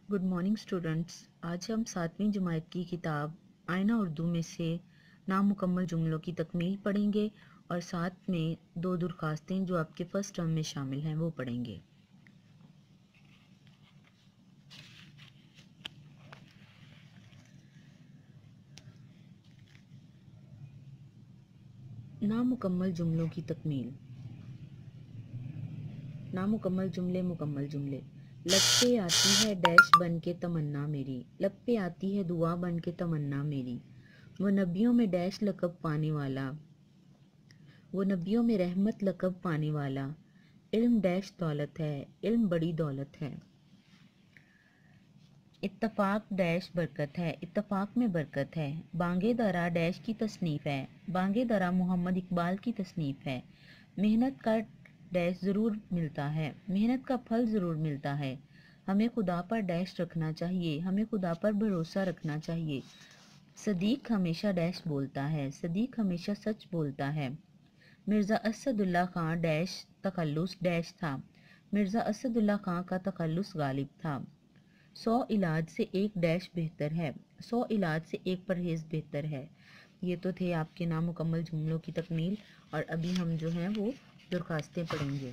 Good morning students. आज हम 7वीं जमात की किताब आईना उर्दू में से नामुकम्मल जुमलों की तकमील पढ़ेंगे और साथ में 2 दरख्वास्तें जो आपके फर्स्ट टर्म में शामिल हैं वो पढ़ेंगे। नामुकम्मल जुमलों की तकमील। नामुकम्मल जुमले, मुकम्मल जुमले। लब पे आती है डैश बन के तमन्ना मेरी, लब पे आती है दुआ बन के तमन्ना मेरी। वो नबियों में डैश लक़ब पाने वाला, वो नबियों में रहमत लक़ब पाने वाला। इल्म डैश दौलत है, इल्म बड़ी दौलत है। इत्तफाक डैश बरकत है, इत्तफाक में बरकत है। बांगे दरा डैश की तसनीफ़ है, बांगे दरा मोहम्मद इकबाल की तसनीफ़ है। मेहनत का डैश ज़रूर मिलता है, मेहनत का फल ज़रूर मिलता है। हमें खुदा पर डैश रखना चाहिए, हमें खुदा पर भरोसा रखना चाहिए। सदीक हमेशा डैश बोलता है, सदीक हमेशा सच बोलता है। मिर्ज़ा असदुल्ला खां डैश तखल्लुस डैश था, मिर्ज़ा असदुल्ला खां का तखल्लुस गालिब था। 100 इलाज से एक डैश बेहतर है, 100 इलाज से एक परहेज़ बेहतर है। ये तो थे आपके नामुकम्मल जुमलों की तकमील और अभी हम जो हैं वो दरख्वास्तें पढ़ेंगे।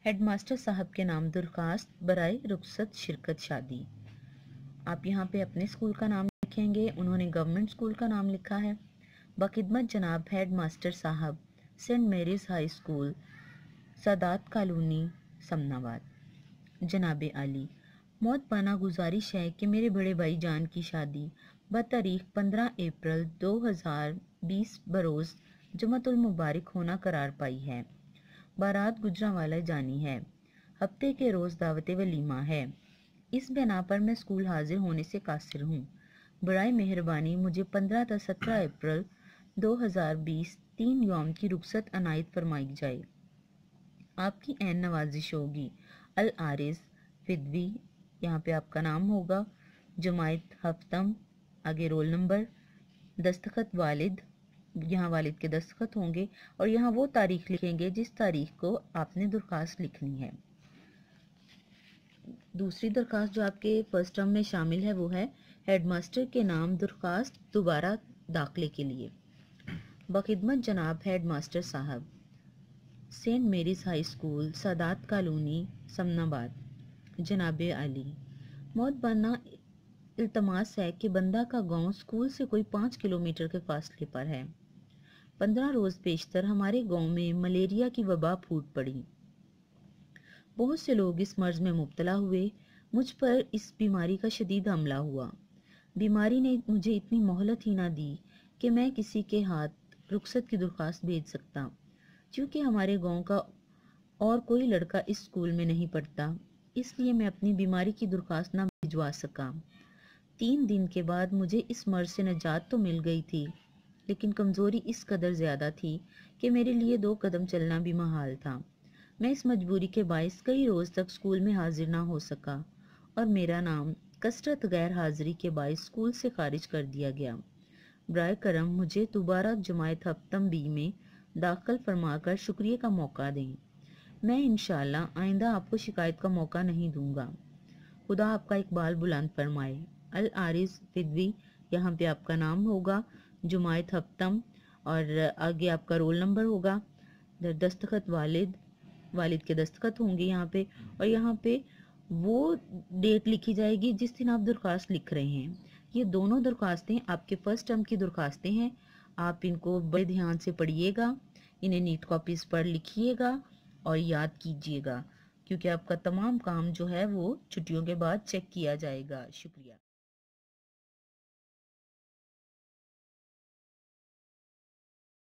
हेडमास्टर साहब के नाम दरख्वास्त बराए रुखसत शिरकत शादी। आप यहाँ पे अपने स्कूल का नाम लिखेंगे, उन्होंने गवर्नमेंट स्कूल का नाम लिखा है। बखिदमत जनाब हेड मास्टर साहब, saint Mary's high school, Sadat colony, Samanabad. जनाब आली, मौत पाना गुजारिश है कि मेरे बड़े भाई जान की शादी बतारीख 15 अप्रैल 2020 बरोज़ जुमतुल मुबारक होना करार पाई है। बारात गुजरांवाला जानी है, हफ्ते के रोज़ दावत वलीमा है। इस बिना पर मैं स्कूल हाजिर होने से कासिर हूँ। बराए मेहरबानी मुझे 15 से 17 अप्रैल 2020 3 यौम की रुखसत अनायत फरमाई जाए। आपकी ऐन नवाजिश होगी। अल आरिस फिदवी, यहाँ पे आपका नाम होगा, जमायत हफ्तम, आगे रोल नंबर, दस्तखत वालिद, यहाँ वालिद के दस्तखत होंगे और यहाँ वो तारीख लिखेंगे जिस तारीख को आपने दरख्वास्त लिखनी है। दूसरी दरख्वास्त जो आपके फर्स्ट टर्म में शामिल है वो है हेडमास्टर के नाम दरख्वास्त दोबारा दाखिले के लिए। बखिदमत जनाब हेड मास्टर साहब, saint Mary's high school, Sadat colony, Samanabad. जनाब आली, मौत बाना इल्तमास है कि बंदा का गांव स्कूल से कोई 5 किलोमीटर के फासले पर है। 15 रोज़ पेशतर हमारे गांव में मलेरिया की वबा फूट पड़ी। बहुत से लोग इस मर्ज में मुब्तला हुए। मुझ पर इस बीमारी का शदीद हमला हुआ। बीमारी ने मुझे इतनी मोहलत ही ना दी कि मैं किसी के हाथ रुखसत की दरख्वास्त भेज सकता, क्योंकि हमारे गांव का और कोई लड़का इस स्कूल में नहीं पढ़ता, इसलिए मैं अपनी बीमारी की दरख्वास्त ना भिजवा सका। 3 दिन के बाद मुझे इस मर्ज से निजात तो मिल गई थी, लेकिन कमज़ोरी इस कदर ज़्यादा थी कि मेरे लिए 2 कदम चलना भी महाल था। मैं इस मजबूरी के बायस कई रोज़ तक स्कूल में हाजिर ना हो सका और मेरा नाम कसरत गैर हाजिरी के बायस स्कूल से खारिज कर दिया गया। बराए करम मुझे दोबारा जमायत हफ्तम बी में दाखिल फरमाकर शुक्रिया का मौका दें। मैं इंशाअल्लाह आइंदा आपको शिकायत का मौका नहीं दूंगा। खुदा आपका इकबाल बुलंद फरमाए। अल आरिस फिदवी, यहाँ पे आपका नाम होगा, जमायत हफ्तम और आगे आपका रोल नंबर होगा, दस्तखत वालिद, वालिद के दस्तखत होंगे यहाँ पे और यहाँ पे वो डेट लिखी जाएगी जिस दिन आप दरख्वास्त लिख रहे हैं। ये दोनों दरख्वास्तें आपके फर्स्ट टर्म की दरख्वास्तें हैं। आप इनको बड़े ध्यान से पढ़िएगा, इन्हें नीट कॉपीज़ पर लिखिएगा और याद कीजिएगा, क्योंकि आपका तमाम काम जो है वो छुट्टियों के बाद चेक किया जाएगा। शुक्रिया।